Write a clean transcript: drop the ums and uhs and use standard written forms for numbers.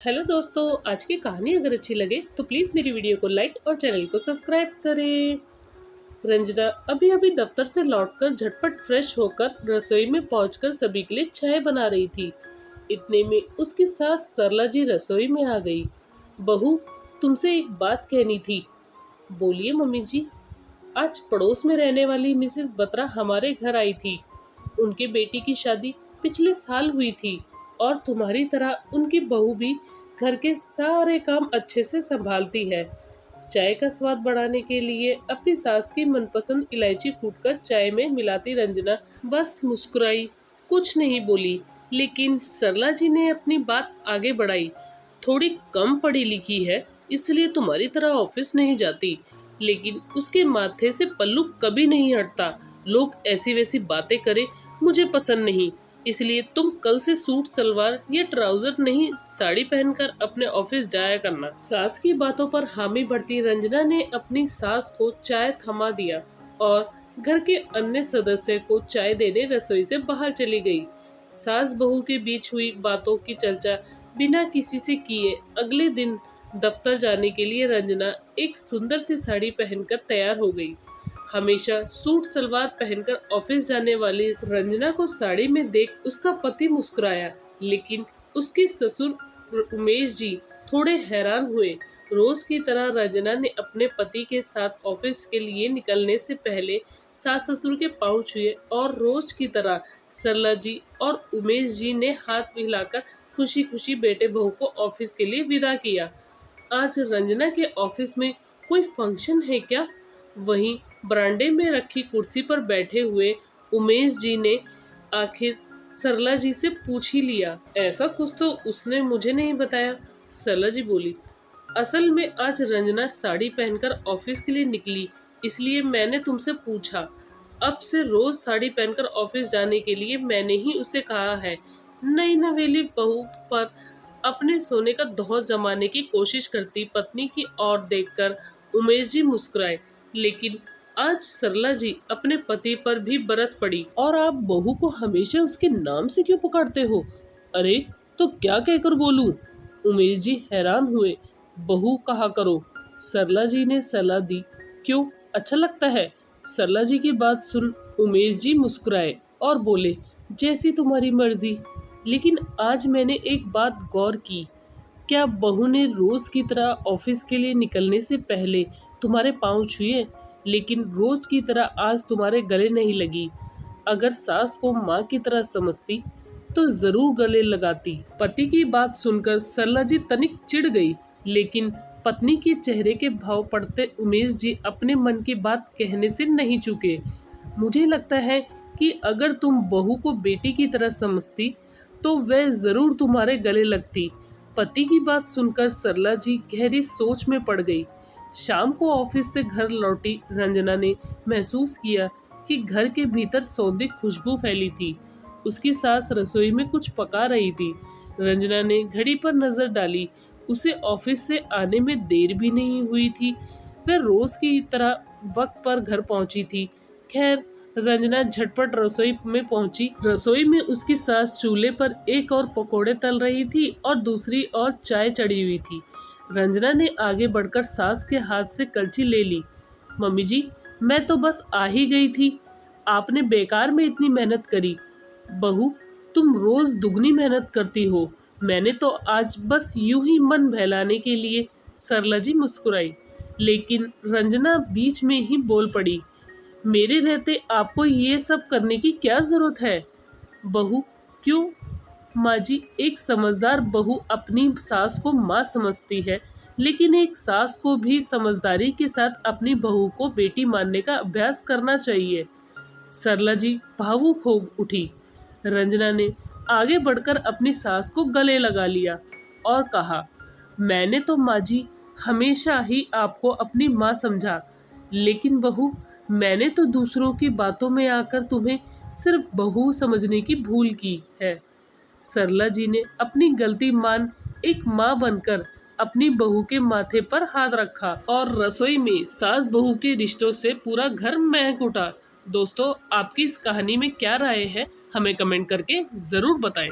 Hello दोस्तों, आज की कहानी अगर अच्छी लगे तो प्लीज़ मेरी वीडियो को लाइक और चैनल को सब्सक्राइब करें। रंजना अभी अभी दफ्तर से लौटकर झटपट फ्रेश होकर रसोई में पहुंचकर सभी के लिए चाय बना रही थी। इतने में उसकी सास सरला जी रसोई में आ गई। बहू, तुमसे एक बात कहनी थी। बोलिए मम्मी जी। आज पड़ोस में रहने वाली मिसेस बत्रा हमारे घर आई थी। उनके बेटी की शादी पिछले साल हुई थी और तुम्हारी तरह उनकी बहू भी घर के सारे काम अच्छे से संभालती है। चाय का स्वाद बढ़ाने के लिए अपनी सास की मनपसंद इलायची कूटकर चाय में मिलाती रंजना बस मुस्कुराई, कुछ नहीं बोली। लेकिन सरला जी ने अपनी बात आगे बढ़ाई। थोड़ी कम पढ़ी लिखी है, इसलिए तुम्हारी तरह ऑफिस नहीं जाती, लेकिन उसके माथे से पल्लू कभी नहीं हटता। लोग ऐसी वैसी बातें करे मुझे पसंद नहीं, इसलिए तुम कल से सूट सलवार या ट्राउजर नहीं, साड़ी पहनकर अपने ऑफिस जाया करना। सास की बातों पर हामी भरती रंजना ने अपनी सास को चाय थमा दिया और घर के अन्य सदस्य को चाय देने रसोई से बाहर चली गई। सास बहू के बीच हुई बातों की चर्चा बिना किसी से किए अगले दिन दफ्तर जाने के लिए रंजना एक सुंदर सी साड़ी पहनकर तैयार हो गई। हमेशा सूट सलवार पहनकर ऑफिस जाने वाली रंजना को साड़ी में देख उसका पति मुस्कुराया, लेकिन उसके ससुर उमेश जी थोड़े हैरान हुए। रोज की तरह रंजना ने अपने पति के साथ ऑफिस के लिए निकलने से पहले सास ससुर के पांव छुए और रोज की तरह सरला जी और उमेश जी ने हाथ मिलाकर खुशी खुशी बेटे बहू को ऑफिस के लिए विदा किया। आज रंजना के ऑफिस में कोई फंक्शन है क्या? वहीं बरामदे में रखी कुर्सी पर बैठे हुए उमेश जी ने आखिर सरला जी से पूछ ही लिया। ऐसा कुछ तो उसने मुझे नहीं बताया, सरला जी बोली। असल में आज रंजना साड़ी पहनकर ऑफिस के लिए निकली, इसलिए मैंने तुमसे पूछा। अब से रोज साड़ी पहनकर ऑफिस जाने के लिए मैंने ही उसे कहा है। नई नवेली बहू पर अपने सोने का दौर जमाने की कोशिश करती पत्नी की ओर देखकर उमेश जी मुस्कुराए, लेकिन आज सरला जी अपने पति पर भी बरस पड़ी। और आप बहू को हमेशा उसके नाम से क्यों पुकारते हो? अरे तो क्या कहकर बोलूं? उमेश जी हैरान हुए। बहू कहा करो, सरला जी ने सलाह दी। क्यों, अच्छा लगता है? सरला जी की बात सुन उमेश जी मुस्कुराए और बोले, जैसी तुम्हारी मर्जी। लेकिन आज मैंने एक बात गौर की। क्या बहू ने रोज की तरह ऑफिस के लिए निकलने से पहले तुम्हारे पांव छुए, लेकिन रोज की तरह आज तुम्हारे गले नहीं लगी? अगर सास को माँ की तरह समझती तो जरूर गले लगाती। पति की बात सुनकर सरला जी तनिक चिढ़ गई, लेकिन पत्नी के चेहरे के भाव पढ़ते उमेश जी अपने मन की बात कहने से नहीं चूके। मुझे लगता है कि अगर तुम बहू को बेटी की तरह समझती तो वह जरूर तुम्हारे गले लगती। पति की बात सुनकर सरला जी गहरी सोच में पड़ गई। शाम को ऑफिस से घर लौटी रंजना ने महसूस किया कि घर के भीतर सौंधी खुशबू फैली थी। उसकी सास रसोई में कुछ पका रही थी। रंजना ने घड़ी पर नजर डाली। उसे ऑफिस से आने में देर भी नहीं हुई थी। वह रोज की तरह वक्त पर घर पहुंची थी। खैर, रंजना झटपट रसोई में पहुंची। रसोई में उसकी सास चूल्हे पर एक और पकोड़े तल रही थी और दूसरी ओर चाय चढ़ी हुई थी। रंजना ने आगे बढ़कर सास के हाथ से कलछी ले ली। मम्मी जी, मैं तो बस आ ही गई थी, आपने बेकार में इतनी मेहनत करी। बहू, तुम रोज दुगनी मेहनत करती हो, मैंने तो आज बस यूं ही मन बहलाने के लिए। सरला जी मुस्कुराई, लेकिन रंजना बीच में ही बोल पड़ी, मेरे रहते आपको ये सब करने की क्या जरूरत है? बहू, क्यों? माँ जी, एक समझदार बहू अपनी सास को माँ समझती है, लेकिन एक सास को भी समझदारी के साथ अपनी बहू को बेटी मानने का अभ्यास करना चाहिए। सरला जी भावुक हो उठी। रंजना ने आगे बढ़कर अपनी सास को गले लगा लिया और कहा, मैंने तो माँ जी हमेशा ही आपको अपनी माँ समझा, लेकिन बहू, मैंने तो दूसरों की बातों में आकर तुम्हें सिर्फ बहू समझने की भूल की है। सरला जी ने अपनी गलती मान एक माँ बनकर अपनी बहू के माथे पर हाथ रखा और रसोई में सास बहू के रिश्तों से पूरा घर महक उठा। दोस्तों, आपकी इस कहानी में क्या राय है, हमें कमेंट करके जरूर बताएं।